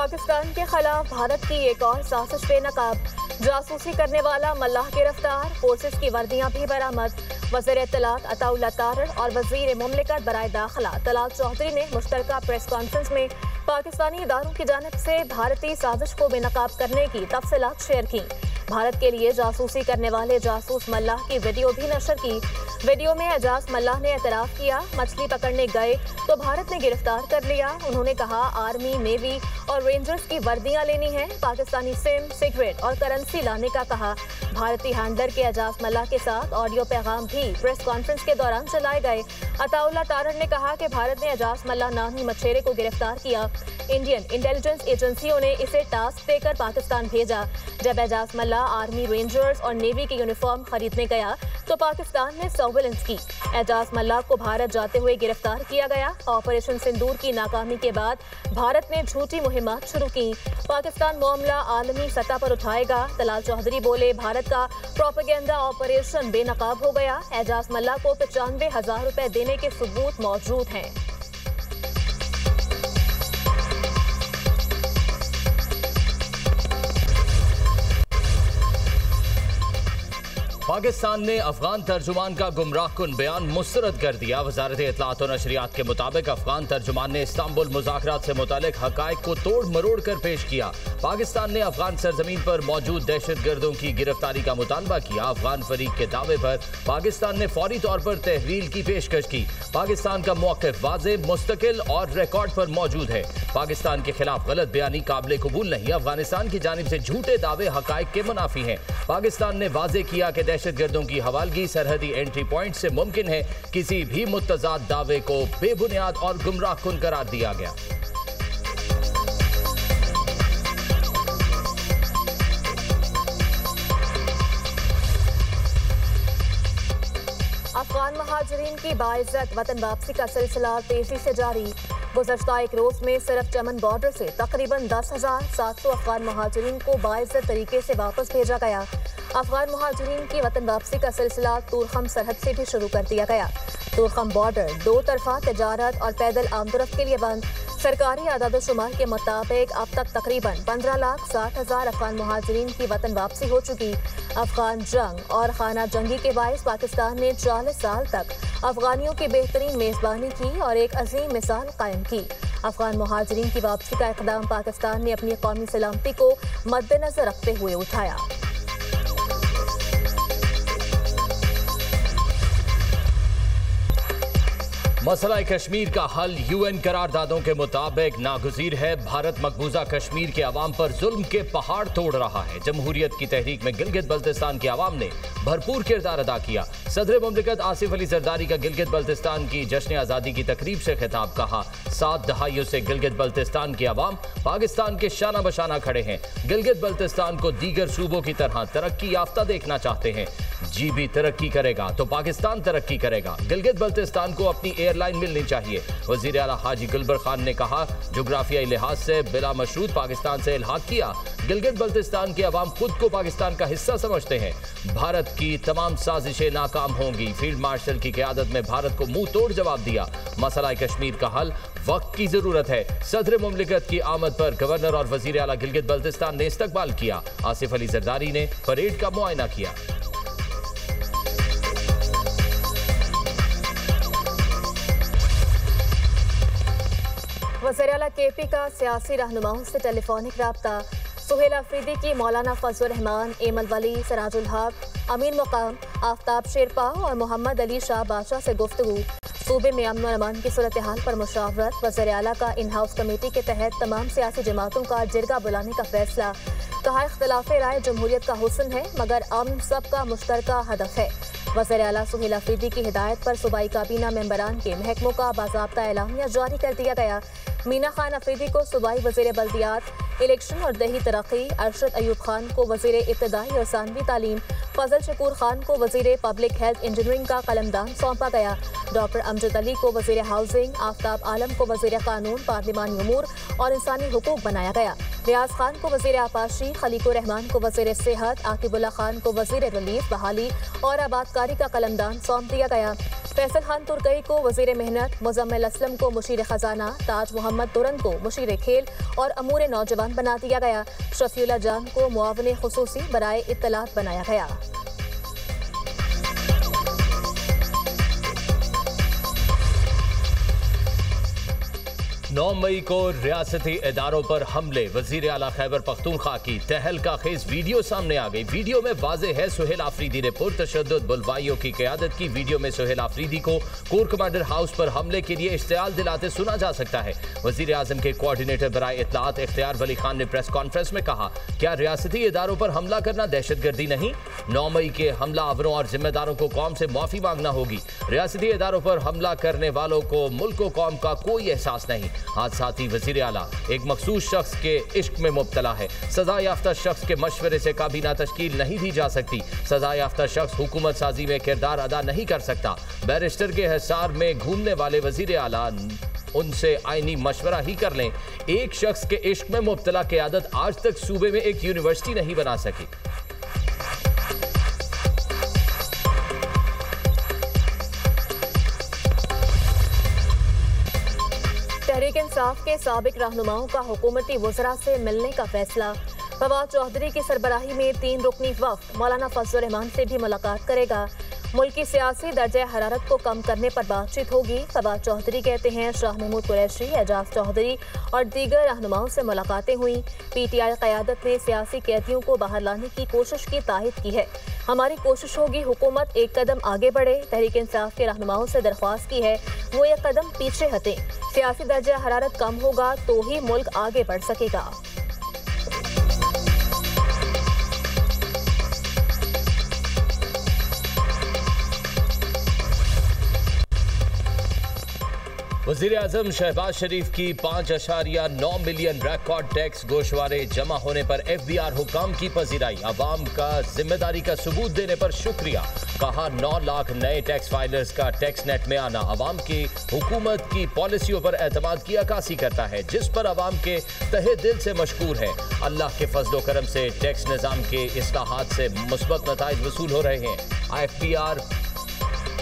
पाकिस्तान के खिलाफ भारत की एक और साजिश बेनकाब। जासूसी करने वाला मल्लाह गिरफ्तार, फोर्सेस की वर्दियां भी बरामद। वज़ीर इत्तलात अताउल्लाह तारर और वज़ीर मुमलिकत बराए दाखिला तलाल चौधरी ने मुश्तरका प्रेस कॉन्फ्रेंस में पाकिस्तानी इदारों की जानिब से भारतीय साजिश को बेनकाब करने की तफसीलात शेयर की। भारत के लिए जासूसी करने वाले जासूस मल्लाह की वीडियो भी नशर की। वीडियो में एजाज मल्लाह ने एतराफ़ किया, मछली पकड़ने गए तो भारत ने गिरफ्तार कर लिया। उन्होंने कहा, आर्मी, नेवी और रेंजर्स की वर्दियां लेनी है। पाकिस्तानी सिम, सिगरेट और करेंसी लाने का कहा। भारतीय हैंडलर के एजाज मल्लाह के साथ ऑडियो पैगाम भी प्रेस कॉन्फ्रेंस के दौरान चलाए गए। अताउल्लाह तारर ने कहा कि भारत ने एजाज मल्लाह नामी मछेरे को गिरफ्तार किया। इंडियन इंटेलिजेंस एजेंसियों ने इसे टास्क देकर पाकिस्तान भेजा। जब एजाज मल्लाह आर्मी, रेंजर्स और नेवी की यूनिफॉर्म खरीदने गया तो पाकिस्तान ने सर्विलेंस की। एजाज मल्लाह को भारत जाते हुए गिरफ्तार किया गया। ऑपरेशन सिंदूर की नाकामी के बाद भारत ने झूठी मुहिम्मत शुरू की। पाकिस्तान मामला आलमी सतह पर उठाएगा। तलाल चौधरी बोले, भारत का प्रोपेगेंडा ऑपरेशन बेनकाब हो गया। एजाज मल्लाह को 95,000 रुपए देने के सबूत मौजूद हैं। पाकिस्तान ने अफगान तर्जुमान का गुमराहकुन बयान मुस्तरद कर दिया। वजारत इत्तलात और नशरियात के मुताबिक अफगान तर्जुमान ने इस्तांबुल मुज़ाकरात से मुतालिक हकायक को तोड़ मरोड़ कर पेश किया। पाकिस्तान ने अफगान सरजमीन पर मौजूद दहशत गर्दों की गिरफ्तारी का मुतालबा किया। अफगान फरीक के दावे पर पाकिस्तान ने फौरी तौर पर तहवील की पेशकश की। पाकिस्तान का मौक़िफ़ वाज़े, मुस्तकिल और रिकॉर्ड पर मौजूद है। पाकिस्तान के खिलाफ गलत बयानी काबिल कबूल नहीं। अफगानिस्तान की जानिब से झूठे दावे हकायक के मुनाफी हैं। पाकिस्तान ने वाज़े किया कि दहशत गर्दों की हवालगी सरहदी एंट्री पॉइंट से मुमकिन है। किसी भी मुतज़ाद दावे को बेबुनियाद और गुमराहकुन करार दिया गया। अफगान महाजरीन की बाइज्जत वतन वापसी का सिलसिला तेजी से जारी। गुज़श्ता एक रोज़ में सिर्फ चमन बॉर्डर से तकरीबन 10,700 अफगान महाजरीन को बाइज्जत तरीके से वापस भेजा गया। अफगान महाजरीन की वतन वापसी का सिलसिला तूरखम सरहद से भी शुरू कर दिया गया। तूरखम बॉर्डर दो तरफा तजारत और पैदल आमदरफ्त के लिए बंद। सरकारी आदाद-ओ-शुमार के मुताबिक अब तक तकरीबन 15,60,000 अफगान महाजरीन की वतन वापसी हो चुकी। अफगान जंग और खाना जंगी के बायस पाकिस्तान ने 40 साल तक अफगानियों की बेहतरीन मेज़बानी की और एक अजीम मिसाल कायम की। अफगान महाजरीन की वापसी का इक़दाम पाकिस्तान ने अपनी कौमी सलामती को मद्देनजर रखते हुए उठाया। मसला कश्मीर का हल यूएन करारदादों के मुताबिक नागुज़ीर है। भारत मकबूजा कश्मीर के अवाम पर जुल्म के पहाड़ तोड़ रहा है। जमहूरियत की तहरीक में गिलगित बल्तिस्तान के अवाम ने भरपूर किरदार अदा किया। सदर मुमलिकत आसिफ अली जरदारी का गिलगित बल्तिस्तान की जश्न आज़ादी की तकरीब से खिताब। कहा, 7 दहाइयों से गिलगित बल्तिस्तान के अवाम पाकिस्तान के शाना बशाना खड़े हैं। गिलगित बल्तिस्तान को दीगर सूबों की तरह तरक्की याफ्ता देखना चाहते हैं। जी भी तरक्की करेगा तो पाकिस्तान तरक्की करेगा। गिलगित बल्तिस्तान को अपनी एयरलाइन मिलनी चाहिए। वज़ीर आला हाजी गुलबर खान ने कहा, जोग्राफियाई लिहाज से बिला मशरूत पाकिस्तान से इल्हाक किया। गिलगित बल्तिस्तान के अवाम खुद को पाकिस्तान का हिस्सा समझते हैं। भारत की तमाम साजिशें नाकाम होंगी। फील्ड मार्शल की क़यादत में भारत को मुंह तोड़ जवाब दिया। मसला कश्मीर का हल वक्त की जरूरत है। सदर मुमलिकत की आमद पर गवर्नर और वज़ीर आला गिलगित बल्तिस्तान ने इस्तकबाल किया। आसिफ अली जरदारी ने परेड का मुआयना किया। वज़ीर आला केपी का सियासी रहनुमाओं से टेलीफोनिक राब्ता। सुहेल अफरीदी की मौलाना फजल रहमान, एमल वली, सिराजुल हक, अमीन मुकाम, आफ्ताब शेरपा और मोहम्मद अली शाह बादशाह से गुफ्तगू। सूबे में अमन और अमान की सूरत हाल पर मुशावरत। वज़ीर आला का इन हाउस कमेटी के तहत तमाम सियासी जमातों का जिरगा बुलाने का फैसला। कहा, इख्तिलाफ राय जमहूरियत का हुस्न है मगर अमन सबका मुश्तरका हदफ है। वज़ीर आला सुहेल अफरीदी की हिदायत पर सूबाई काबीना मेंबरान के महकमों का बाज़ाब्ता एलामिया जारी कर दिया गया। मीना खान अफरीदी को सूबाई वज़ीर बल्दियात, इलेक्शन और दही तरक्की, अरशद अयूब खान को वज़ीर इब्तदाई और सानवी तालीम, फजल शकूर खान को वज़ीर पब्लिक हेल्थ इंजीनियरिंग का कलमदान सौंपा गया। डॉक्टर अमजद अली को वज़ीर हाउसिंग, आफ्ताब आलम को वज़ीर कानून, पार्लिमानी उमूर और इंसानी हुकूक बनाया गया। रियाज खान को वज़ीर आपाशी, खलीकुर रहमान को वज़ीर सेहत, आकिबुल्ला खान को वज़ीर रिलीफ, बहाली और आबादकारी का कलमदान सौंप दिया गया। फैसल खान तुर्कई को वज़ीर मेहनत, मुजम्मिल असलम को मुशीर खजाना, ताज मोहम्मद मोहम्मद तुरन को मुशीर खेल और अमूर नौजवान बना दिया गया। शफीउल्लाह जान को मुआविन खुसूसी बराए इत्तलात बनाया गया। 9 मई को रियासती इदारों पर हमले, वजीर आला खैबर पख्तूनख्वा की तहलका खेज वीडियो सामने आ गई। वीडियो में वाज़ेह है सुहेल आफरीदी ने पुरतशद्दुद बुलवाइयों की क़यादत की। वीडियो में सुहेल आफरीदी को कोर कमांडर हाउस पर हमले के लिए इश्तियाल दिलाते सुना जा सकता है। वजीर आज़म के कोऑर्डिनेटर बराए इत्तलात इख्तियार वली खान ने प्रेस कॉन्फ्रेंस में कहा, क्या रियासती इदारों पर हमला करना दहशतगर्दी नहीं? 9 मई के हमलावरों और जिम्मेदारों को कौम से माफी मांगना होगी। रियासती इदारों पर हमला करने वालों को मुल्क व कौम का कोई एहसास नहीं। हादसाती वजीर आला एक मखसूस शख्स के इश्क में मुब्तला है। सजा याफ्ता शख्स के मशवरे से काबीना तश्कील नहीं दी जा सकती। सजा याफ्ता शख्स हुकूमत साजी में किरदार अदा नहीं कर सकता। बैरिस्टर के हिसार में घूमने वाले वजीर आला उनसे आईनी मशवरा ही कर लें। एक शख्स के इश्क में मुब्तला क़यादत आज तक सूबे में एक यूनिवर्सिटी नहीं बना सकी। तहरीक इंसाफ के साबिक रहनुमाओं का हुकूमती वज़रा से मिलने का फैसला। फवाद चौधरी की सरबराही में 3 रुकनी वफ़द मौलाना फजल रहमान से भी मुलाकात करेगा। मुल्क की सियासी दर्जा हरारत को कम करने पर बातचीत होगी। फवाद चौधरी कहते हैं शाह महमूद कुरैशी, एजाज चौधरी और दीगर रहनुमाओं से मुलाकातें हुई। PTI क़यादत ने सियासी कैदियों को बाहर लाने की कोशिश की तायद की है। हमारी कोशिश होगी हुकूमत एक कदम आगे बढ़े। तहरीक इंसाफ के रहनुमाओं से दरख्वास्त की है वो एक कदम पीछे हटें। सियासी दर्जा हरारत कम होगा तो ही मुल्क आगे बढ़ सकेगा। वज़ीर आज़म शहबाज शरीफ की 5.9 मिलियन रिकॉर्ड टैक्स गोशवारे जमा होने पर FBR हुकाम की पजीराई। अवाम का जिम्मेदारी का सबूत देने पर शुक्रिया। कहा 9 लाख नए टैक्स फाइलर्स का टैक्स नेट में आना अवाम की हुकूमत की पॉलिसियों पर एतमाद की अक्कासी करता है, जिस पर अवाम के तहे दिल से मशकूर है। अल्लाह के फजलो करम से टैक्स निज़ाम के इस्लाहात से मुस्बत नताइज वसूल हो रहे हैं। IFPR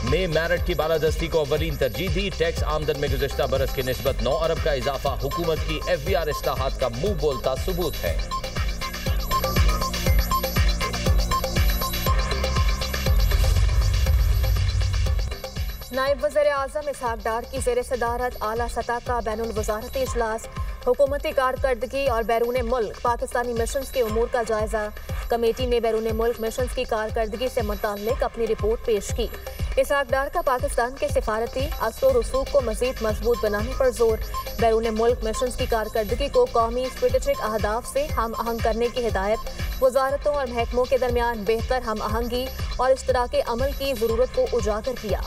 में मेरिट की बालादस्ती को अवलीन तरजीह दी। टैक्स आमदन में गुज़श्ता बरस की निस्बत 9 अरब का इजाफा हुकूमत की FBR इस्लाहात का मुंह बोलता सबूत है। नायब वज़ीर आज़म इसहाक डार की ज़ेर सदारत आला सतह का बैनुल वज़ारती इजलास। हुकूमती कारकर्दगी और बैरून मुल्क पाकिस्तानी मिशंस के उमूर का जायजा। कमेटी ने बैरून मुल्क मिशंस की कारकर्दगी से मुताल्लिक अपनी रिपोर्ट पेश की। इसहाक डार का पाकिस्तान के सिफारती असर रसूख को मज़ीद मजबूत बनाने पर जोर। बैरून मुल्क मिशंस की कारकर्दगी को कौमी स्ट्रेटेजिक अहदाफ से हम आहंग करने की हिदायत। वजारतों और महकमों के दरमियान बेहतर हम आहंगी और इश्तराके अमल की ज़रूरत को उजागर किया।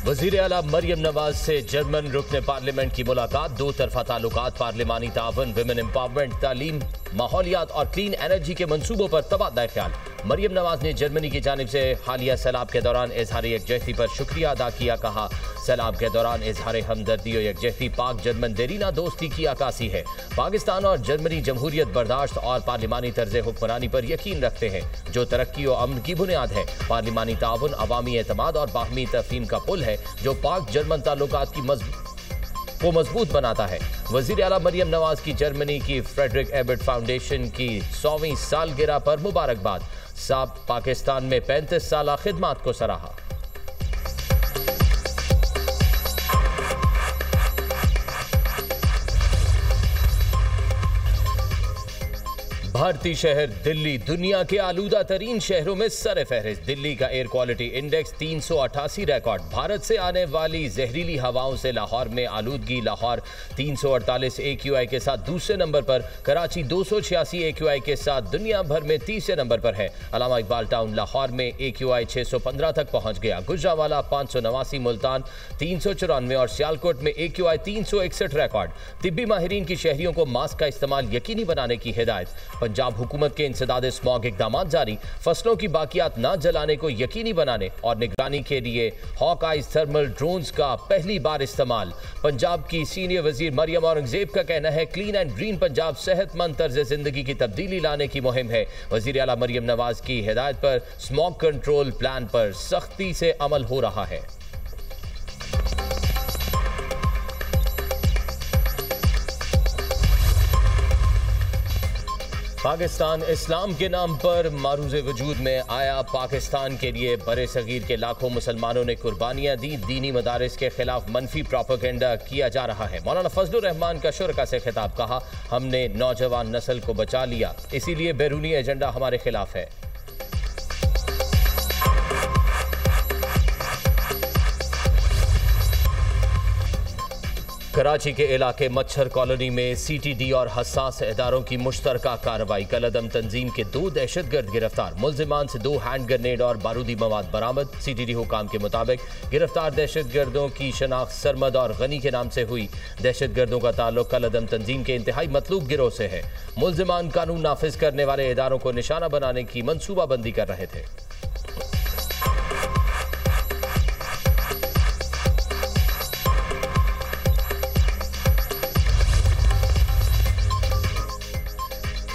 वज़ीर आला मरियम नवाज से जर्मन रुकने पार्लियामेंट की मुलाकात। 2 तरफा ताल्लुकात, पार्लिमानी तावन, विमेन एम्पावरमेंट, तालीम, माहौलियात और क्लीन एनर्जी के मंसूबों पर तबादला ख्याल। मरियम नवाज ने जर्मनी की जानिब से हालिया सैलाब के दौरान इजहार यकजहती पर शुक्रिया अदा किया। कहा सैलाब के दौरान इजहार हमदर्दी और यकजहती पाक जर्मन देरीना दोस्ती की अक्कासी है। पाकिस्तान और जर्मनी जमहूरियत बर्दाश्त और पार्लिमानी तर्ज हुक्मरानी पर यकीन रखते हैं जो तरक्की और अमन की बुनियाद है। पार्लिमानी ताउन अवामी एतमाद और बाहमी तफहीम का पुल है जो पाक जर्मन ताल्लुकात की को मजबूत बनाता है। वज़ीर आला मरियम नवाज की जर्मनी की फ्रेडरिक एबर्ट फाउंडेशन की 100वीं सालगिरह पर मुबारकबाद। साब पाकिस्तान में 35 साल खिदमात को सराहा। भारतीय शहर दिल्ली दुनिया के आलूदा तरीन शहरों में सर फहरिस्त। दिल्ली का air quality index 388 record. Bharat से आने वाली जहरीली हवाओं से लाहौर में आलूदगी। लाहौर 348 AQI के साथ दूसरे नंबर पर, कराची 286 AQI के साथ दुनिया भर में तीसरे नंबर पर है। अल्लामा इकबाल टाउन लाहौर में AQI 615 तक पहुंच गया। गुजरावाला 589, मुल्तान 394 और सियालकोट में AQI 361 रिकॉर्ड। तिब्बी माहिरीन की शहरियों को मास्क का इस्तेमाल यकीनी बनाने की हिदायत। पंजाब हुकूमत के इंसदाद स्मॉग इकदाम जारी, फसलों की बाकियात न जलाने को यकीनी बनाने और निगरानी के लिए हॉक आइज थर्मल ड्रोन्स का पहली बार इस्तेमाल। पंजाब की सीनियर वजीर मरियम औरंगजेब का कहना है क्लीन एंड ग्रीन पंजाब सेहतमंद तर्ज जिंदगी की तब्दीली लाने की मुहिम है। वजीर आला मरियम नवाज की हिदायत पर स्मॉग कंट्रोल प्लान पर सख्ती से अमल हो रहा है। पाकिस्तान इस्लाम के नाम पर मारूज़े वजूद में आया। पाकिस्तान के लिए बरे सगीर के लाखों मुसलमानों ने कुर्बानियां दी। दीनी मदारिस के खिलाफ मनफी प्रोपेगेंडा किया जा रहा है। मौलाना फजलुर रहमान का शुरका से खिताब, कहा हमने नौजवान नस्ल को बचा लिया, इसीलिए बैरूनी एजेंडा हमारे खिलाफ है। कराची के इलाके मच्छर कॉलोनी में CTD और हसास इदारों की मुश्तरका कार्रवाई। कलअदम तंजीम के 2 दहशतगर्द गिरफ्तार। मुल्जिमान से 2 हैंड ग्रेनेड और बारूदी मवाद बरामद। CTD हुकाम के मुताबिक गिरफ्तार दहशतगर्दों की शनाख्त सरमद और गनी के नाम से हुई। दहशतगर्दों का ताल्लुक कलअदम तंजीम के इंतहाई मतलूब गिरोह से है। मुल्जिमान कानून नाफिज करने वाले इदारों को निशाना बनाने की मनसूबाबंदी कर रहे थे।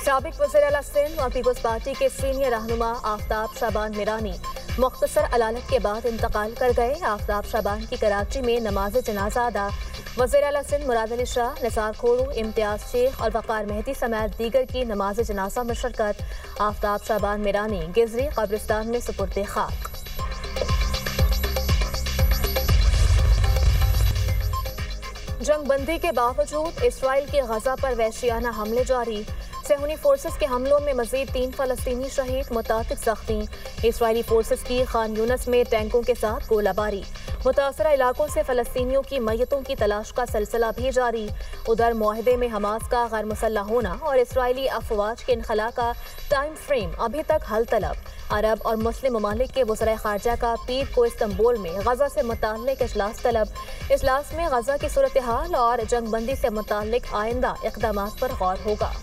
साबिक वज़ीर आला सिंध और पीपल्स पार्टी के सीनियर रहनुमा आफ्ताब शाबान मिरानी मुख्तसर अलालत के बाद इंतकाल कर गए। आफ्ताब शाबान की कराची में नमाज जनाजा अदा। वज़ीर आला सिंध मुराद अली शाह, निसार खोड़ू, इम्तियाज शेख और वक़ार मेहदी समेत दीगर की नमाज जनाजा में शिरकत। आफ्ताब शाबान मिरानी गिजरी कब्रिस्तान में सुपुर्द खाक। जंगबंदी के बावजूद इसराइल के गजा पर वहशियाना हमले जारी। सेहूनी फोर्सेस के हमलों में मजीद 3 फलस्तीनी शहीद, मुतातिक जख्मी। इसराइली फोर्सेस की खान यूनस में टैंकों के साथ गोलाबारी। मुतासरा इलाकों से फलस्तीनियों की मैयतों की तलाश का सिलसिला भी जारी। उधर मुआहदे में हमास का गैर मुसल्लह होना और इसराइली अफवाज के इनखला का टाइम फ्रेम अभी तक हल तलब। अरब और मुस्लिम ममालिक के वज़ीर ख़ारजा का पीर को इस्तांबुल में गजा से मुताल्लिक इजलास तलब। इजलास में गजा की सूरत हाल और जंगबंदी से मुताल्लिक आइंदा इक़दामात पर गौर होगा।